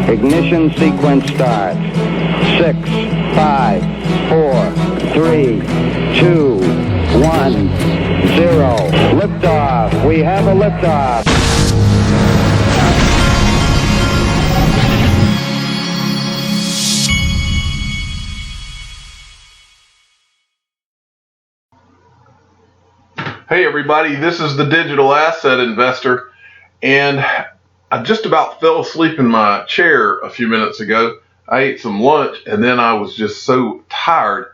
Ignition sequence starts. 6, 5, 4, 3, 2, 1, 0. Liftoff. We have a liftoff. Hey everybody, this is the Digital Asset Investor, and I just about fell asleep in my chair a few minutes ago. I ate some lunch and then I was just so tired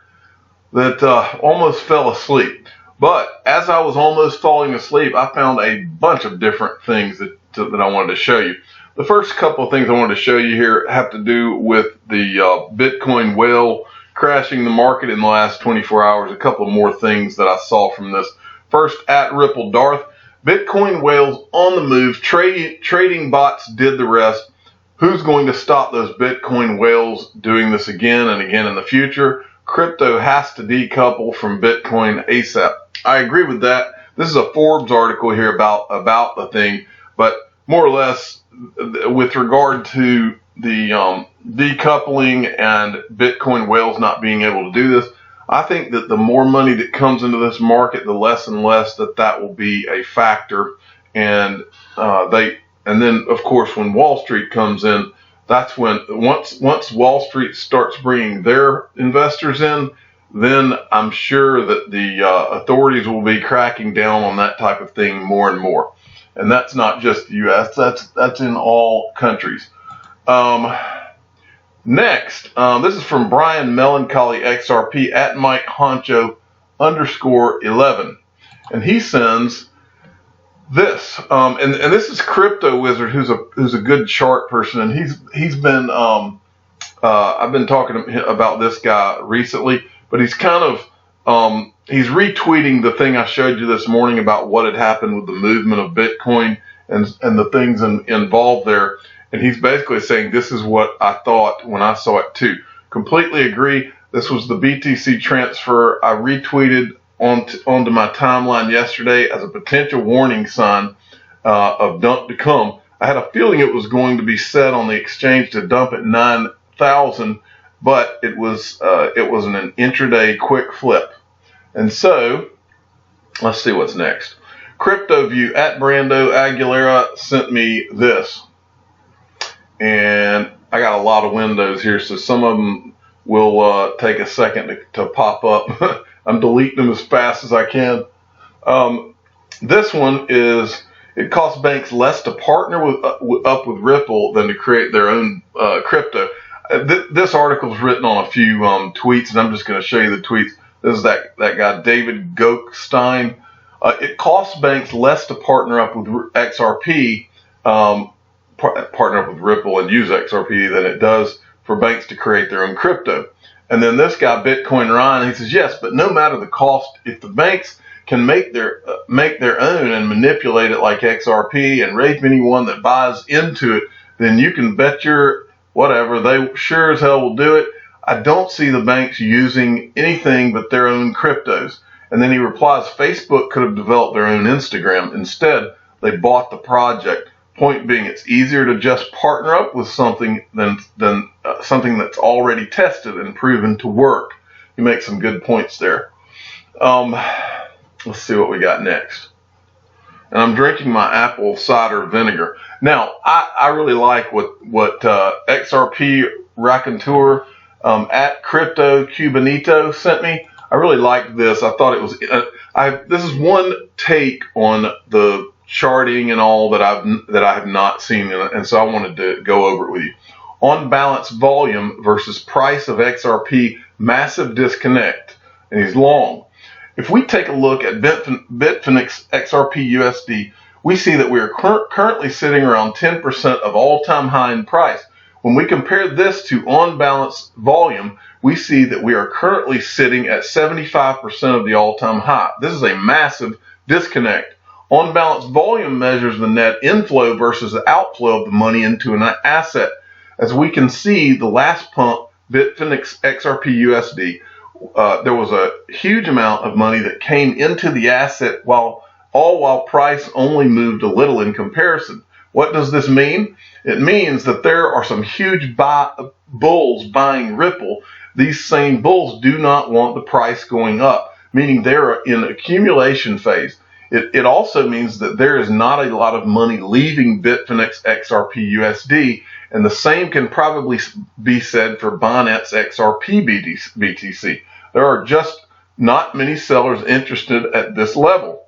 that almost fell asleep. But as I was almost falling asleep, I found a bunch of different things that I wanted to show you. The first couple of things I wanted to show you here have to do with the Bitcoin whale crashing the market in the last 24 hours. A couple more things that I saw from this. First, at Ripple Darth, Bitcoin whales on the move, trading bots did the rest. Who's going to stop those Bitcoin whales doing this again and again in the future? Crypto has to decouple from Bitcoin ASAP. I agree with that. This is a Forbes article here about the thing, but more or less with regard to the decoupling and Bitcoin whales not being able to do this, I think that the more money that comes into this market, the less and less that will be a factor. And then of course when Wall Street comes in, that's when once Wall Street starts bringing their investors in, then I'm sure that the authorities will be cracking down on that type of thing more and more. And that's not just the U.S. That's in all countries. Next, this is from Brian Melancholy XRP at Mike Honcho _11, and he sends this, and this is Crypto Wizard, who's a good chart person, and he's been I've been talking to him about this guy recently, but he's kind of he's retweeting the thing I showed you this morning about what had happened with the movement of Bitcoin and the things involved there. And he's basically saying, this is what I thought when I saw it too. Completely agree. This was the BTC transfer I retweeted onto my timeline yesterday as a potential warning sign of dump to come. I had a feeling it was going to be set on the exchange to dump at 9,000, but it was an intraday quick flip. And so let's see what's next. Crypto View at Brando Aguilera sent me this. And I got a lot of windows here, so some of them will take a second to pop up. I'm deleting them as fast as I can. This one is, it costs banks less to partner up with Ripple than to create their own crypto. This article is written on a few tweets, and I'm just going to show you the tweets. This is that guy, David Goekstein. It costs banks less to partner up with XRP, partner up with Ripple and use XRP than it does for banks to create their own crypto. And then this guy, Bitcoin Ryan, he says, yes, but no matter the cost, if the banks can make their own and manipulate it like XRP and rape anyone that buys into it, then you can bet your whatever, they sure as hell will do it. I don't see the banks using anything but their own cryptos. And then he replies, Facebook could have developed their own Instagram. Instead, they bought the project. Point being, it's easier to just partner up with something than something that's already tested and proven to work. You make some good points there. Let's see what we got next. And I'm drinking my apple cider vinegar. Now, I really like what XRP Raconteur at Crypto Cubanito sent me. I really liked this. I thought it was. This is one take on the charting and all that I have not seen, and so I wanted to go over it with you. On balance volume versus price of XRP, massive disconnect, and he's long. If we take a look at Bitfinex XRP USD, we see that we are currently sitting around 10% of all-time high in price. When we compare this to on balance volume, we see that we are currently sitting at 75% of the all-time high. This is a massive disconnect. On balance volume measures the net inflow versus the outflow of the money into an asset. As we can see, the last pump, Bitfinex XRP USD, there was a huge amount of money that came into the asset while price only moved a little in comparison. What does this mean? It means that there are some huge bulls buying Ripple. These same bulls do not want the price going up, meaning they're in accumulation phase. It also means that there is not a lot of money leaving Bitfinex XRP USD, and the same can probably be said for Binance XRP BTC. There are just not many sellers interested at this level.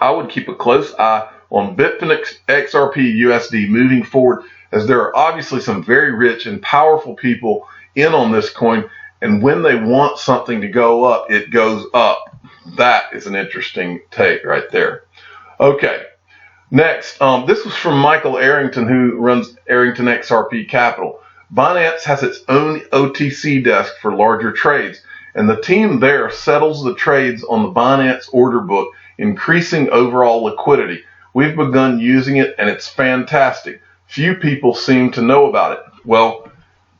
I would keep a close eye on Bitfinex XRP USD moving forward, as there are obviously some very rich and powerful people in on this coin, and when they want something to go up, it goes up. That is an interesting take right there. Okay, next, this was from Michael Arrington, who runs Arrington XRP Capital. Binance has its own OTC desk for larger trades, and the team there settles the trades on the Binance order book, increasing overall liquidity. We've begun using it, and it's fantastic. Few people seem to know about it. Well,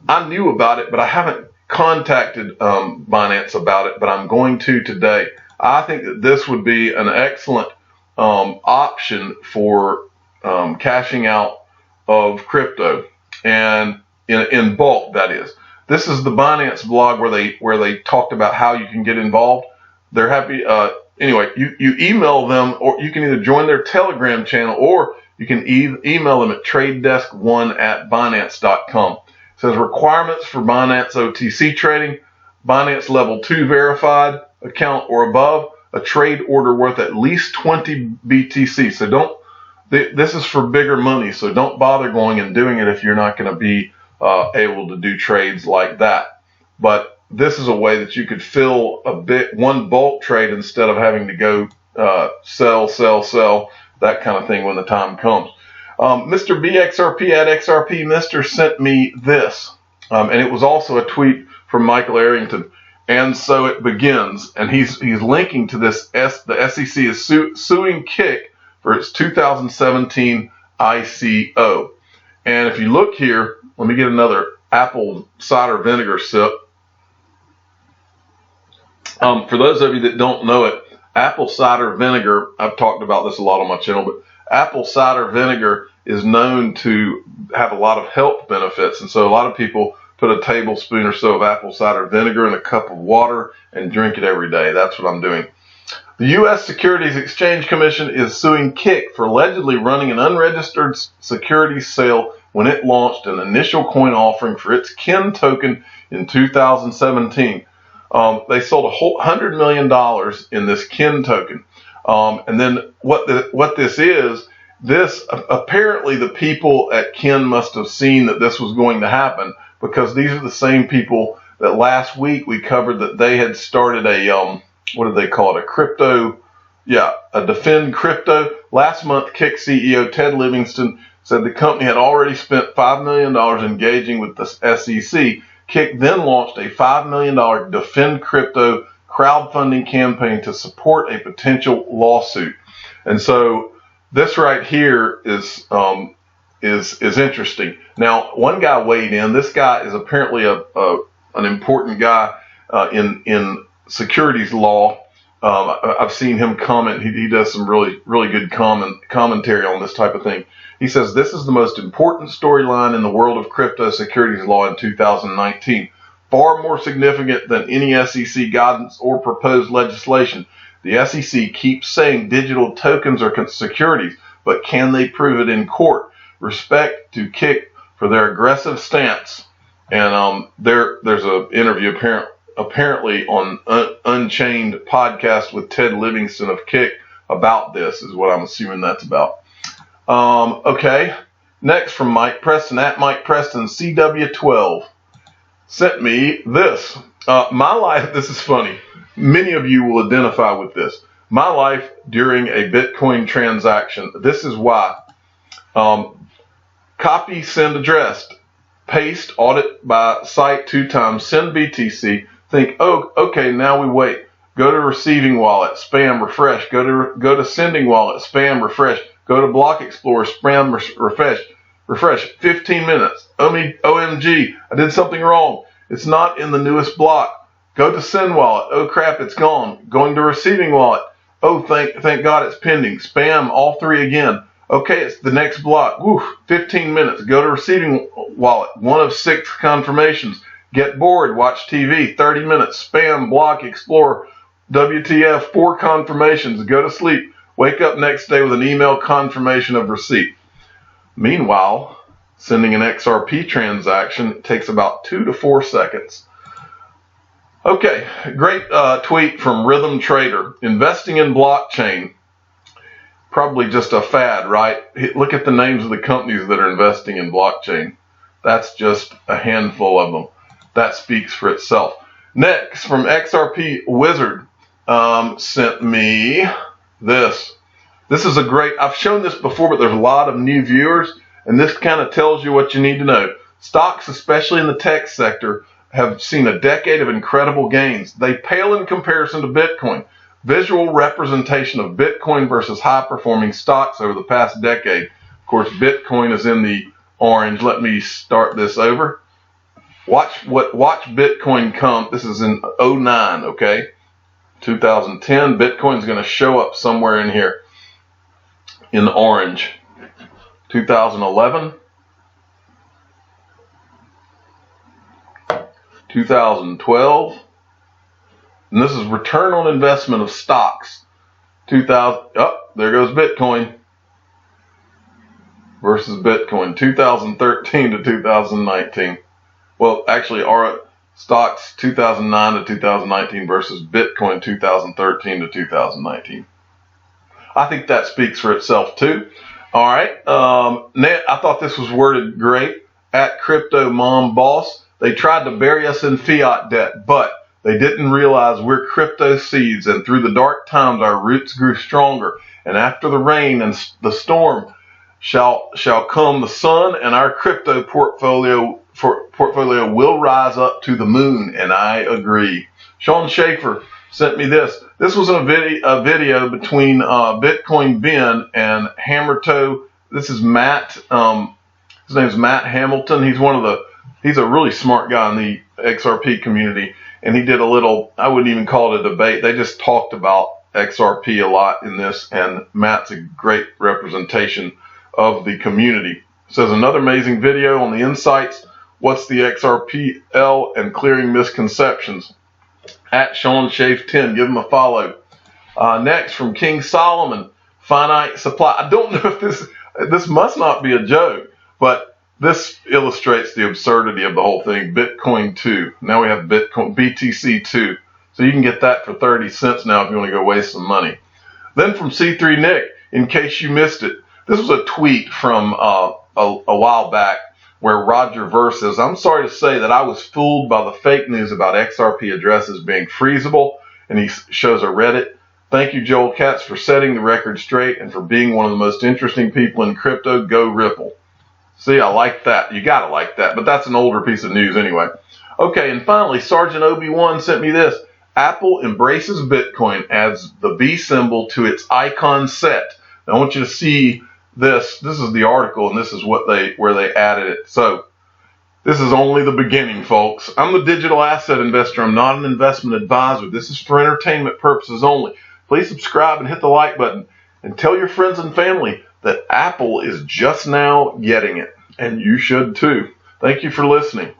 I knew about it, but I haven't contacted Binance about it, but I'm going to today. I think that this would be an excellent option for cashing out of crypto, and in bulk, that is. This is the Binance blog where they talked about how you can get involved. They're happy. Anyway, you email them, or you can either join their Telegram channel, or you can email them at tradedesk1@binance.com. It says requirements for Binance OTC trading: Binance level 2 verified account or above, a trade order worth at least 20 BTC. So this is for bigger money, so don't bother going and doing it if you're not going to be able to do trades like that. But this is a way that you could fill one bulk trade instead of having to go sell, that kind of thing when the time comes. Mr. BXRP at XRP Mr. sent me this, and it was also a tweet from Michael Arrington. And so it begins, and he's linking to this. The SEC is suing Kick for its 2017 ICO. And if you look here, let me get another apple cider vinegar sip. For those of you that don't know it, apple cider vinegar, I've talked about this a lot on my channel, but apple cider vinegar is known to have a lot of health benefits. And so a lot of people put a tablespoon or so of apple cider vinegar in a cup of water and drink it every day. That's what I'm doing. The U.S. Securities Exchange Commission is suing Kick for allegedly running an unregistered securities sale when it launched an initial coin offering for its KIN token in 2017. They sold $100 million in this KIN token. And then what this is, apparently the people at KIN must have seen that this was going to happen, because these are the same people that last week we covered that they had started a, what did they call it? A Defend Crypto. Last month, Kick CEO Ted Livingston said the company had already spent $5 million engaging with the SEC. Kick then launched a $5 million Defend Crypto crowdfunding campaign to support a potential lawsuit. And so this right here is interesting. Now, one guy weighed in. This guy is apparently an important guy in securities law. I've seen him comment. He does some really good commentary on this type of thing. He says this is the most important storyline in the world of crypto securities law in 2019, far more significant than any SEC guidance or proposed legislation. The SEC keeps saying digital tokens are securities, but can they prove it in court? Respect to Kick for their aggressive stance. And there's an interview apparently on Unchained podcast with Ted Livingston of Kick about this, is what I'm assuming that's about. Okay, next from Mike Preston at Mike Preston CW12 sent me this. My life, this is funny. Many of you will identify with this. My life during a Bitcoin transaction. This is why. Copy, send addressed. Paste, audit by site 2 times, send BTC. Think, oh, okay, now we wait. Go to receiving wallet, spam, refresh. Go to sending wallet, spam, refresh. Go to Block Explorer, spam, refresh. 15 minutes. OMG, I did something wrong. It's not in the newest block. Go to send wallet. Oh crap, it's gone. Going to receiving wallet. Oh, thank God it's pending. Spam all 3 again. Okay, it's the next block. Woo, 15 minutes. Go to receiving wallet. 1 of 6 confirmations. Get bored. Watch TV. 30 minutes. Spam, block, explore. WTF, 4 confirmations. Go to sleep. Wake up next day with an email confirmation of receipt. Meanwhile, sending an XRP transaction takes about 2 to 4 seconds. Okay, great tweet from Rhythm Trader. Investing in blockchain. Probably just a fad, right? Look at the names of the companies that are investing in blockchain. That's just a handful of them. That speaks for itself. Next, from XRP Wizard, sent me this. This is a great, I've shown this before, but there's a lot of new viewers, and this kind of tells you what you need to know. Stocks, especially in the tech sector, have seen a decade of incredible gains. They pale in comparison to Bitcoin. Visual representation of Bitcoin versus high-performing stocks over the past decade. Of course, Bitcoin is in the orange. Let me start this over. Watch Bitcoin come. This is in 09, okay? 2010. Bitcoin's going to show up somewhere in here in orange. 2011. 2012. And this is return on investment of stocks. 2000, oh, there goes Bitcoin versus Bitcoin. 2013 to 2019. Well, actually, our stocks 2009 to 2019 versus Bitcoin 2013 to 2019. I think that speaks for itself too. All right. I thought this was worded great. At Crypto Mom Boss, they tried to bury us in fiat debt, but they didn't realize we're crypto seeds, and through the dark times our roots grew stronger. And after the rain and the storm shall come the sun, and our crypto portfolio will rise up to the moon. And I agree. Sean Schaefer sent me this. This was a video between Bitcoin Ben and Hammertoe. This is Matt. His name is Matt Hamilton. He's a really smart guy in the XRP community. And he did a little, I wouldn't even call it a debate. They just talked about XRP a lot in this, and Matt's a great representation of the community. It says another amazing video on the insights. What's the XRPL and clearing misconceptions? At Sean Schaefer 10, give him a follow. Next, from King Solomon, finite supply. I don't know if this must not be a joke, but this illustrates the absurdity of the whole thing. Bitcoin 2. Now we have Bitcoin BTC 2. So you can get that for 30 cents now if you want to go waste some money. Then from C3 Nick, in case you missed it, this was a tweet from a while back where Roger Ver says, I'm sorry to say that I was fooled by the fake news about XRP addresses being freezable, and he shows a Reddit. Thank you, Joel Katz, for setting the record straight and for being one of the most interesting people in crypto. Go Ripple. See, I like that. You gotta like that, but that's an older piece of news anyway. Okay, and finally, Sergeant Obi-Wan sent me this. Apple embraces Bitcoin, adds the B symbol to its icon set. Now, I want you to see this. This is the article, and this is where they added it. So, this is only the beginning, folks. I'm the digital asset investor. I'm not an investment advisor. This is for entertainment purposes only. Please subscribe and hit the like button, and tell your friends and family that Apple is just now getting it, and you should too. Thank you for listening.